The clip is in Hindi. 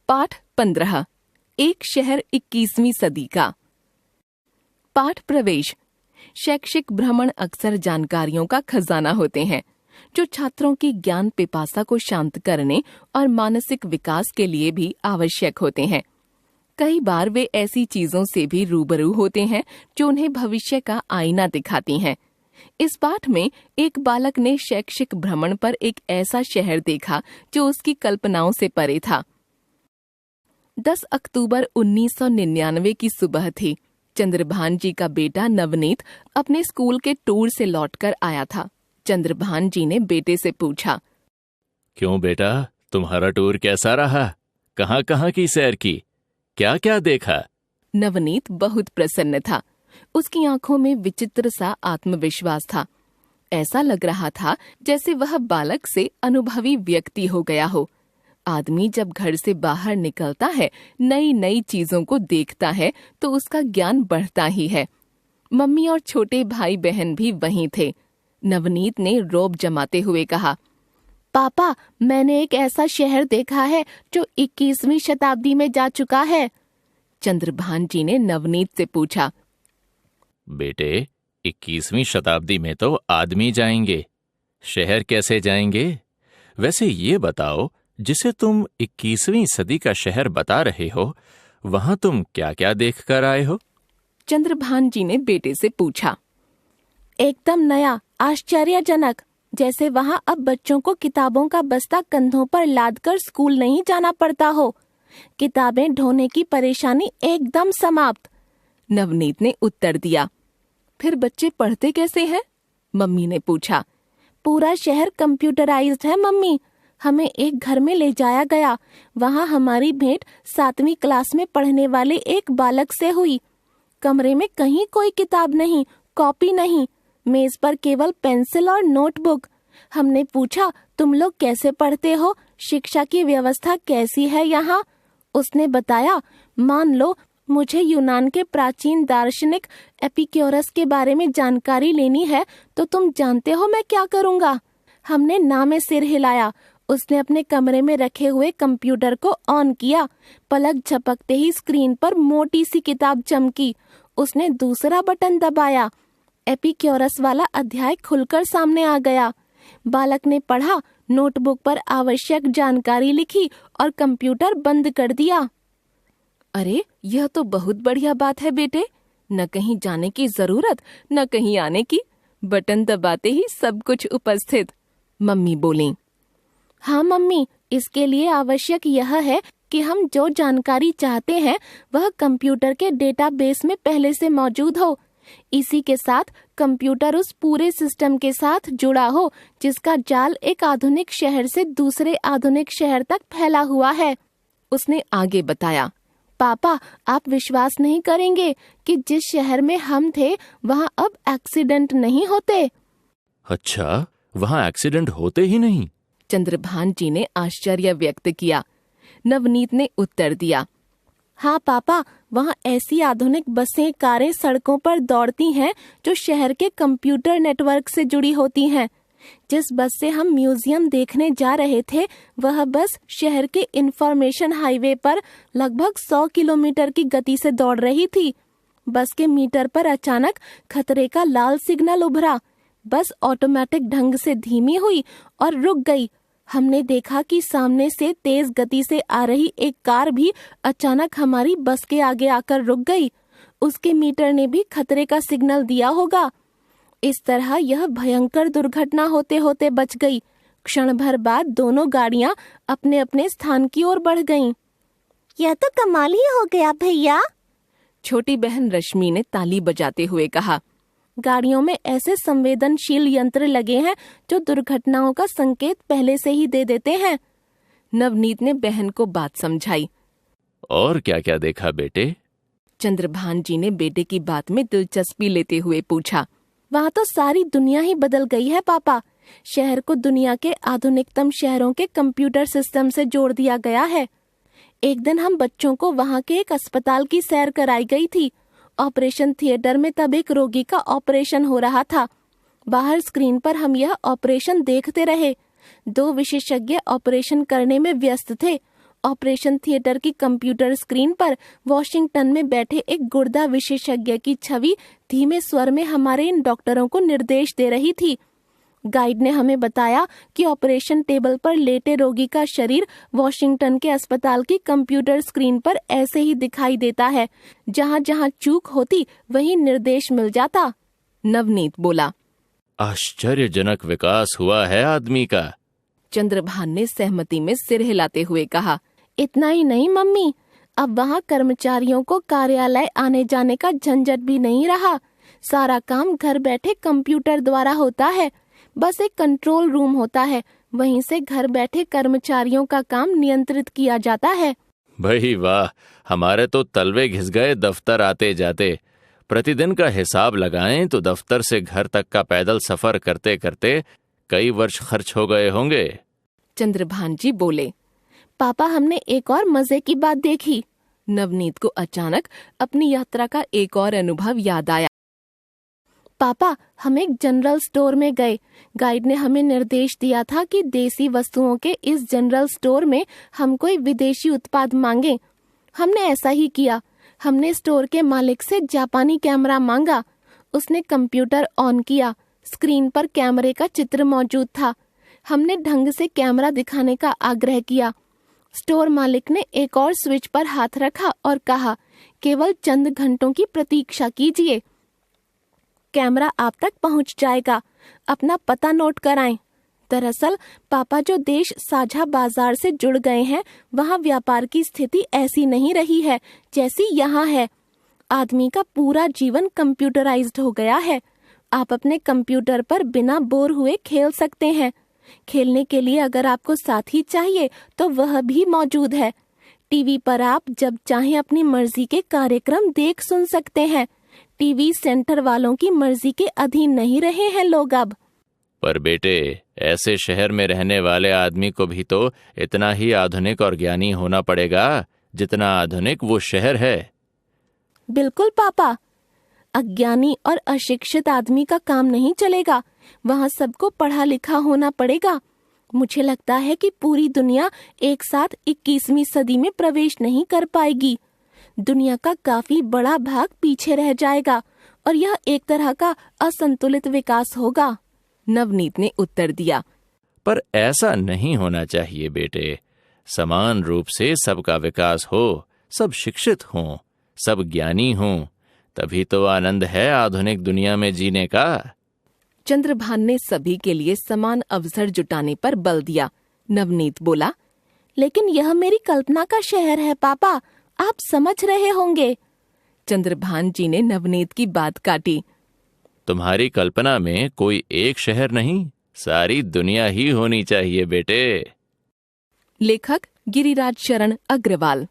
पाठ 15। एक शहर 21वीं सदी का। पाठ प्रवेश। शैक्षिक भ्रमण अक्सर जानकारियों का खजाना होते हैं जो छात्रों की ज्ञान पिपासा को शांत करने और मानसिक विकास के लिए भी आवश्यक होते हैं। कई बार वे ऐसी चीजों से भी रूबरू होते हैं जो उन्हें भविष्य का आईना दिखाती हैं। इस पाठ में एक बालक ने शैक्षिक भ्रमण पर एक ऐसा शहर देखा जो उसकी कल्पनाओं से परे था। 10 अक्टूबर 1999 की सुबह थी। चंद्रभान जी का बेटा नवनीत अपने स्कूल के टूर से लौटकर आया था। चंद्रभान जी ने बेटे से पूछा, क्यों बेटा, तुम्हारा टूर कैसा रहा? कहाँ-कहाँ की सैर की? क्या-क्या देखा? नवनीत बहुत प्रसन्न था। उसकी आंखों में विचित्र सा आत्मविश्वास था। ऐसा लग रहा था जैसे वह बालक से अनुभवी व्यक्ति हो गया हो। आदमी जब घर से बाहर निकलता है, नई नई चीजों को देखता है तो उसका ज्ञान बढ़ता ही है। मम्मी और छोटे भाई बहन भी वहीं थे। नवनीत ने रौब जमाते हुए कहा, पापा, मैंने एक ऐसा शहर देखा है जो 21वीं शताब्दी में जा चुका है। चंद्रभान जी ने नवनीत से पूछा, बेटे, 21वीं शताब्दी में तो आदमी जाएंगे, शहर कैसे जाएंगे? वैसे ये बताओ, जिसे तुम 21वीं सदी का शहर बता रहे हो, वहां तुम क्या-क्या देख कर आए हो? चंद्रभान जी ने बेटे से पूछा। एकदम नया, आश्चर्यजनक, जैसे वहां अब बच्चों को किताबों का बस्ता कंधों पर लादकर स्कूल नहीं जाना पड़ता हो। किताबें ढोने की परेशानी एकदम समाप्त। नवनीत ने उत्तर दिया। फिर बच्चे पढ़ते कैसे हैं? मम्मी ने पूछा। पूरा शहर कंप्यूटराइज्ड है मम्मी। हमें एक घर में ले जाया गया। वहाँ हमारी भेंट 7वीं क्लास में पढ़ने वाले एक बालक से हुई। कमरे में कहीं कोई किताब नहीं, कॉपी नहीं, मेज पर केवल पेंसिल और नोटबुक। हमने पूछा, तुम लोग कैसे पढ़ते हो? शिक्षा की व्यवस्था कैसी है यहाँ? उसने बताया, मान लो मुझे यूनान के प्राचीन दार्शनिक एपिक्योरस के बारे में जानकारी लेनी है तो तुम जानते हो मैं क्या करूँगा? हमने ना में सिर हिलाया। उसने अपने कमरे में रखे हुए कंप्यूटर को ऑन किया। पलक झपकते ही स्क्रीन पर मोटी सी किताब चमकी। उसने दूसरा बटन दबाया। एपिक्योरस वाला अध्याय खुलकर सामने आ गया। बालक ने पढ़ा, नोटबुक पर आवश्यक जानकारी लिखी और कंप्यूटर बंद कर दिया। अरे, यह तो बहुत बढ़िया बात है बेटे। न कहीं जाने की जरूरत, न कहीं आने की। बटन दबाते ही सब कुछ उपस्थित। मम्मी बोली। हाँ मम्मी, इसके लिए आवश्यक यह है कि हम जो जानकारी चाहते हैं वह कंप्यूटर के डेटाबेस में पहले से मौजूद हो। इसी के साथ कंप्यूटर उस पूरे सिस्टम के साथ जुड़ा हो जिसका जाल एक आधुनिक शहर से दूसरे आधुनिक शहर तक फैला हुआ है। उसने आगे बताया, पापा, आप विश्वास नहीं करेंगे कि जिस शहर में हम थे वहाँ अब एक्सीडेंट नहीं होते। अच्छा, वहाँ एक्सीडेंट होते ही नहीं? चंद्रभान जी ने आश्चर्य व्यक्त किया। नवनीत ने उत्तर दिया, हाँ पापा, वहाँ ऐसी आधुनिक बसें, कारें सड़कों पर दौड़ती हैं जो शहर के कंप्यूटर नेटवर्क से जुड़ी होती हैं। जिस बस से हम म्यूजियम देखने जा रहे थे वह बस शहर के इंफॉर्मेशन हाईवे पर लगभग 100 किलोमीटर की गति से दौड़ रही थी। बस के मीटर पर अचानक खतरे का लाल सिग्नल उभरा। बस ऑटोमेटिक ढंग से धीमी हुई और रुक गई। हमने देखा कि सामने से तेज गति से आ रही एक कार भी अचानक हमारी बस के आगे आकर रुक गई। उसके मीटर ने भी खतरे का सिग्नल दिया होगा। इस तरह यह भयंकर दुर्घटना होते होते बच गई। क्षण भर बाद दोनों गाड़ियां अपने अपने स्थान की ओर बढ़ गईं। यह तो कमाल ही हो गया भैया, छोटी बहन रश्मि ने ताली बजाते हुए कहा। गाड़ियों में ऐसे संवेदनशील यंत्र लगे हैं जो दुर्घटनाओं का संकेत पहले से ही दे देते हैं। नवनीत ने बहन को बात समझाई। और क्या-क्या देखा बेटे? चंद्रभान जी ने बेटे की बात में दिलचस्पी लेते हुए पूछा। वहाँ तो सारी दुनिया ही बदल गई है पापा। शहर को दुनिया के आधुनिकतम शहरों के कंप्यूटर सिस्टम से जोड़ दिया गया है। एक दिन हम बच्चों को वहाँ के एक अस्पताल की सैर कराई गई थी। ऑपरेशन थिएटर में तब एक रोगी का ऑपरेशन हो रहा था। बाहर स्क्रीन पर हम यह ऑपरेशन देखते रहे। 2 विशेषज्ञ ऑपरेशन करने में व्यस्त थे ऑपरेशन थिएटर की कंप्यूटर स्क्रीन पर वॉशिंगटन में बैठे एक गुर्दा विशेषज्ञ की छवि धीमे स्वर में हमारे इन डॉक्टरों को निर्देश दे रही थी। गाइड ने हमें बताया कि ऑपरेशन टेबल पर लेटे रोगी का शरीर वॉशिंगटन के अस्पताल की कंप्यूटर स्क्रीन पर ऐसे ही दिखाई देता है। जहाँ जहाँ चूक होती वहीं निर्देश मिल जाता। नवनीत बोला। आश्चर्यजनक विकास हुआ है आदमी का। चंद्रभान ने सहमति में सिर हिलाते हुए कहा। इतना ही नहीं मम्मी, अब वहाँ कर्मचारियों को कार्यालय आने जाने का झंझट भी नहीं रहा। सारा काम घर बैठे कंप्यूटर द्वारा होता है। बस एक कंट्रोल रूम होता है, वहीं से घर बैठे कर्मचारियों का काम नियंत्रित किया जाता है। भाई वाह, हमारे तो तलवे घिस गए दफ्तर आते जाते। प्रतिदिन का हिसाब लगाएं तो दफ्तर से घर तक का पैदल सफर करते करते कई वर्ष खर्च हो गए होंगे। चंद्रभान जी बोले। पापा, हमने एक और मजे की बात देखी। नवनीत को अचानक अपनी यात्रा का एक और अनुभव याद आया। पापा, हम एक जनरल स्टोर में गए। गाइड ने हमें निर्देश दिया था कि देसी वस्तुओं के इस जनरल स्टोर में हम कोई विदेशी उत्पाद मांगे। हमने ऐसा ही किया। हमने स्टोर के मालिक से जापानी कैमरा मांगा। उसने कंप्यूटर ऑन किया। स्क्रीन पर कैमरे का चित्र मौजूद था। हमने ढंग से कैमरा दिखाने का आग्रह किया। स्टोर मालिक ने एक और स्विच पर हाथ रखा और कहा, केवल चंद घंटों की प्रतीक्षा कीजिए, कैमरा आप तक पहुंच जाएगा। अपना पता नोट कराएं। दरअसल पापा, जो देश साझा बाजार से जुड़ गए हैं, वहाँ व्यापार की स्थिति ऐसी नहीं रही है जैसी यहाँ है। आदमी का पूरा जीवन कंप्यूटराइज्ड हो गया है। आप अपने कंप्यूटर पर बिना बोर हुए खेल सकते हैं। खेलने के लिए अगर आपको साथी चाहिए तो वह भी मौजूद है। टीवी पर आप जब चाहें अपनी मर्जी के कार्यक्रम देख सुन सकते हैं। टीवी सेंटर वालों की मर्जी के अधीन नहीं रहे हैं लोग अब। पर बेटे, ऐसे शहर में रहने वाले आदमी को भी तो इतना ही आधुनिक और ज्ञानी होना पड़ेगा जितना आधुनिक वो शहर है। बिल्कुल पापा, अज्ञानी और अशिक्षित आदमी का काम नहीं चलेगा। वहाँ सबको पढ़ा लिखा होना पड़ेगा। मुझे लगता है कि पूरी दुनिया एक साथ 21वीं सदी में प्रवेश नहीं कर पाएगी। दुनिया का काफी बड़ा भाग पीछे रह जाएगा और यह एक तरह का असंतुलित विकास होगा। नवनीत ने उत्तर दिया। पर ऐसा नहीं होना चाहिए बेटे। समान रूप से सबका विकास हो, सब शिक्षित हों, सब ज्ञानी हों, तभी तो आनंद है आधुनिक दुनिया में जीने का। चंद्रभान ने सभी के लिए समान अवसर जुटाने पर बल दिया। नवनीत बोला, लेकिन यह मेरी कल्पना का शहर है पापा, आप समझ रहे होंगे। चंद्रभान जी ने नवनीत की बात काटी। तुम्हारी कल्पना में कोई एक शहर नहीं, सारी दुनिया ही होनी चाहिए बेटे। लेखक गिरिराज शरण अग्रवाल।